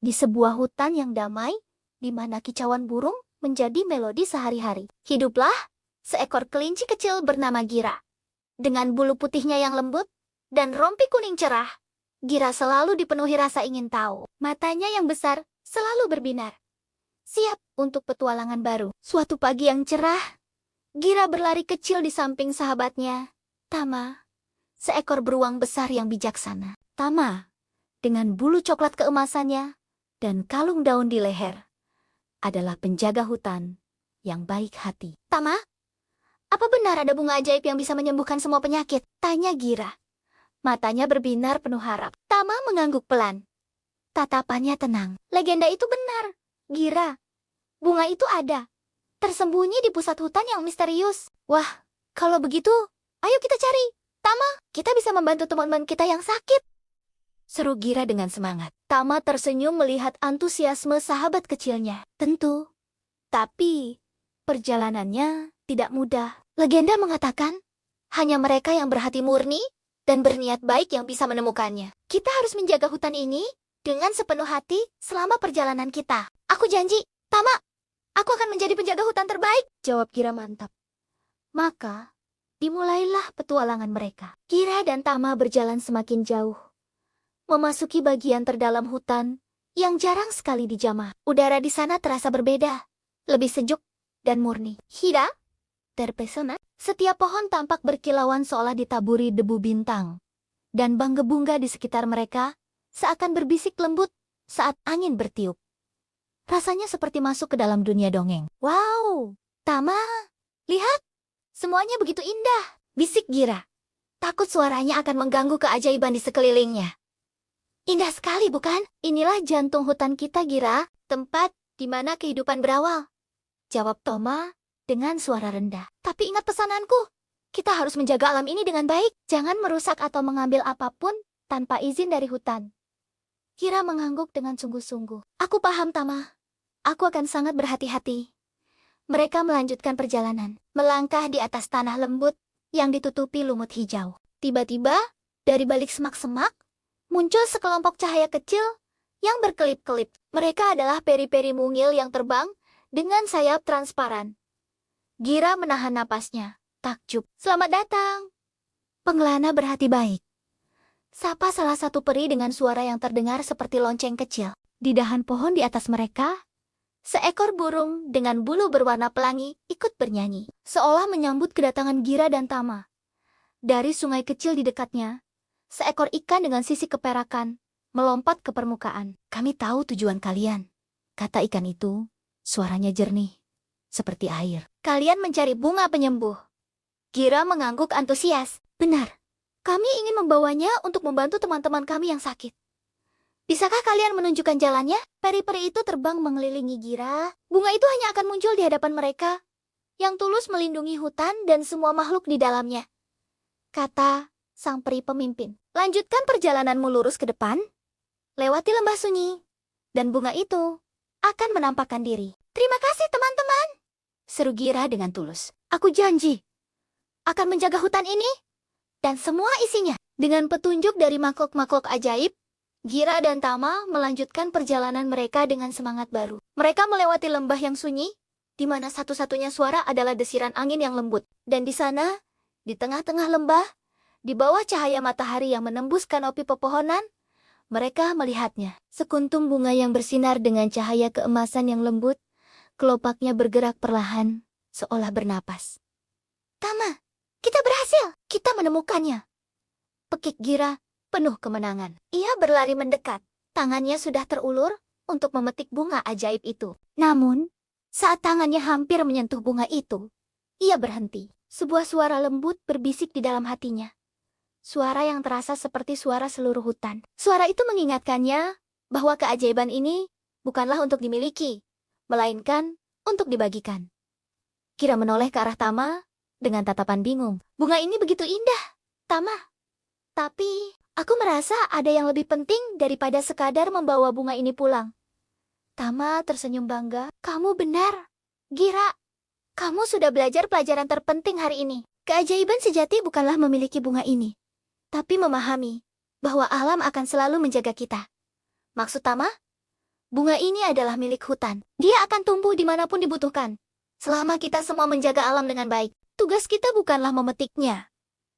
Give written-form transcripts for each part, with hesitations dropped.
Di sebuah hutan yang damai, di mana kicauan burung menjadi melodi sehari-hari. Hiduplah seekor kelinci kecil bernama Gira. Dengan bulu putihnya yang lembut dan rompi kuning cerah, Gira selalu dipenuhi rasa ingin tahu. Matanya yang besar selalu berbinar, siap untuk petualangan baru. Suatu pagi yang cerah, Gira berlari kecil di samping sahabatnya, Tama, seekor beruang besar yang bijaksana. Tama, dengan bulu coklat keemasannya dan kalung daun di leher, adalah penjaga hutan yang baik hati. Tama, apa benar ada bunga ajaib yang bisa menyembuhkan semua penyakit? Tanya Gira. Matanya berbinar penuh harap. Tama mengangguk pelan. Tatapannya tenang. Legenda itu benar, Gira. Bunga itu ada, tersembunyi di pusat hutan yang misterius. Wah, kalau begitu, ayo kita cari. Tama, kita bisa membantu teman-teman kita yang sakit. Seru Gira dengan semangat. Tama tersenyum melihat antusiasme sahabat kecilnya. Tentu. Tapi, perjalanannya tidak mudah. Legenda mengatakan, hanya mereka yang berhati murni dan berniat baik yang bisa menemukannya. Kita harus menjaga hutan ini dengan sepenuh hati selama perjalanan kita. Aku janji, Tama, aku akan menjadi penjaga hutan terbaik. Jawab Gira mantap. Maka, dimulailah petualangan mereka. Gira dan Tama berjalan semakin jauh, memasuki bagian terdalam hutan yang jarang sekali dijamah. Udara di sana terasa berbeda, lebih sejuk dan murni. Hida terpesona. Setiap pohon tampak berkilauan seolah ditaburi debu bintang, dan bangga-bunga di sekitar mereka seakan berbisik lembut saat angin bertiup. Rasanya seperti masuk ke dalam dunia dongeng. Wow, Tama, lihat, semuanya begitu indah, bisik Gira. Takut suaranya akan mengganggu keajaiban di sekelilingnya. Indah sekali, bukan? Inilah jantung hutan kita, Gira, tempat di mana kehidupan berawal. Jawab Tama dengan suara rendah. Tapi ingat pesananku, kita harus menjaga alam ini dengan baik. Jangan merusak atau mengambil apapun tanpa izin dari hutan. Gira mengangguk dengan sungguh-sungguh. Aku paham, Tama. Aku akan sangat berhati-hati. Mereka melanjutkan perjalanan, melangkah di atas tanah lembut yang ditutupi lumut hijau. Tiba-tiba, dari balik semak-semak, muncul sekelompok cahaya kecil yang berkelip-kelip. Mereka adalah peri-peri mungil yang terbang dengan sayap transparan. Gira menahan napasnya, takjub. Selamat datang, pengelana berhati baik. Sapa salah satu peri dengan suara yang terdengar seperti lonceng kecil. Di dahan pohon di atas mereka, seekor burung dengan bulu berwarna pelangi ikut bernyanyi, seolah menyambut kedatangan Gira dan Tama. Dari sungai kecil di dekatnya, seekor ikan dengan sisi keperakan melompat ke permukaan. Kami tahu tujuan kalian, kata ikan itu, suaranya jernih, seperti air. Kalian mencari bunga penyembuh. Gira mengangguk antusias. Benar, kami ingin membawanya untuk membantu teman-teman kami yang sakit. Bisakah kalian menunjukkan jalannya? Peri-peri itu terbang mengelilingi Gira. Bunga itu hanya akan muncul di hadapan mereka, yang tulus melindungi hutan dan semua makhluk di dalamnya, kata sang peri pemimpin. Lanjutkan perjalananmu lurus ke depan, lewati lembah sunyi, dan bunga itu akan menampakkan diri. Terima kasih, teman-teman, seru Gira dengan tulus. Aku janji akan menjaga hutan ini dan semua isinya. Dengan petunjuk dari makhluk-makhluk ajaib, Gira dan Tama melanjutkan perjalanan mereka dengan semangat baru. Mereka melewati lembah yang sunyi, di mana satu-satunya suara adalah desiran angin yang lembut. Dan di sana, di tengah-tengah lembah, di bawah cahaya matahari yang menembus kanopi pepohonan, mereka melihatnya. Sekuntum bunga yang bersinar dengan cahaya keemasan yang lembut, kelopaknya bergerak perlahan, seolah bernapas. Tama, kita berhasil! Kita menemukannya! Pekik Gira penuh kemenangan. Ia berlari mendekat. Tangannya sudah terulur untuk memetik bunga ajaib itu. Namun, saat tangannya hampir menyentuh bunga itu, ia berhenti. Sebuah suara lembut berbisik di dalam hatinya. Suara yang terasa seperti suara seluruh hutan. Suara itu mengingatkannya bahwa keajaiban ini bukanlah untuk dimiliki, melainkan untuk dibagikan. Gira menoleh ke arah Tama dengan tatapan bingung. Bunga ini begitu indah, Tama. Tapi, aku merasa ada yang lebih penting daripada sekadar membawa bunga ini pulang. Tama tersenyum bangga. Kamu benar, Gira. Kamu sudah belajar pelajaran terpenting hari ini. Keajaiban sejati bukanlah memiliki bunga ini, tapi memahami bahwa alam akan selalu menjaga kita. Maksud Tama? Bunga ini adalah milik hutan. Dia akan tumbuh dimanapun dibutuhkan. Selama kita semua menjaga alam dengan baik, tugas kita bukanlah memetiknya,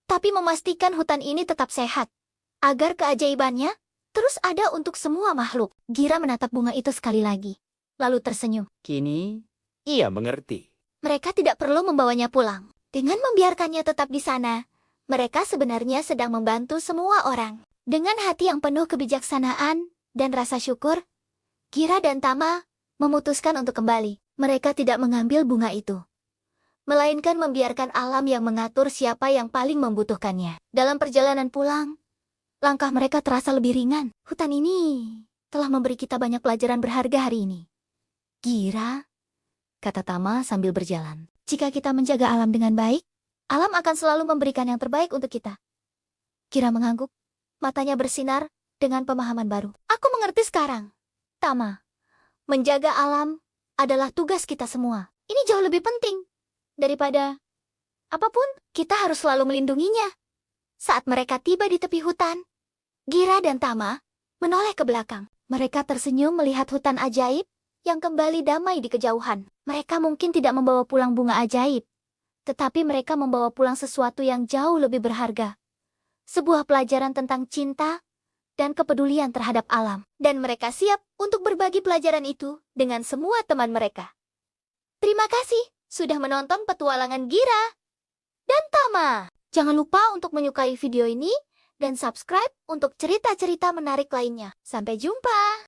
tapi memastikan hutan ini tetap sehat, agar keajaibannya terus ada untuk semua makhluk. Gira menatap bunga itu sekali lagi, lalu tersenyum. Kini, ia mengerti. Mereka tidak perlu membawanya pulang. Dengan membiarkannya tetap di sana, mereka sebenarnya sedang membantu semua orang. Dengan hati yang penuh kebijaksanaan dan rasa syukur, Gira dan Tama memutuskan untuk kembali. Mereka tidak mengambil bunga itu, melainkan membiarkan alam yang mengatur siapa yang paling membutuhkannya. Dalam perjalanan pulang, langkah mereka terasa lebih ringan. Hutan ini telah memberi kita banyak pelajaran berharga hari ini. Gira, kata Tama sambil berjalan. Jika kita menjaga alam dengan baik, alam akan selalu memberikan yang terbaik untuk kita. Gira mengangguk, matanya bersinar dengan pemahaman baru. Aku mengerti sekarang. Tama, menjaga alam adalah tugas kita semua. Ini jauh lebih penting daripada apapun. Kita harus selalu melindunginya. Saat mereka tiba di tepi hutan, Gira dan Tama menoleh ke belakang. Mereka tersenyum melihat hutan ajaib yang kembali damai di kejauhan. Mereka mungkin tidak membawa pulang bunga ajaib, tetapi mereka membawa pulang sesuatu yang jauh lebih berharga. Sebuah pelajaran tentang cinta dan kepedulian terhadap alam. Dan mereka siap untuk berbagi pelajaran itu dengan semua teman mereka. Terima kasih sudah menonton petualangan Gira dan Tama. Jangan lupa untuk menyukai video ini dan subscribe untuk cerita-cerita menarik lainnya. Sampai jumpa!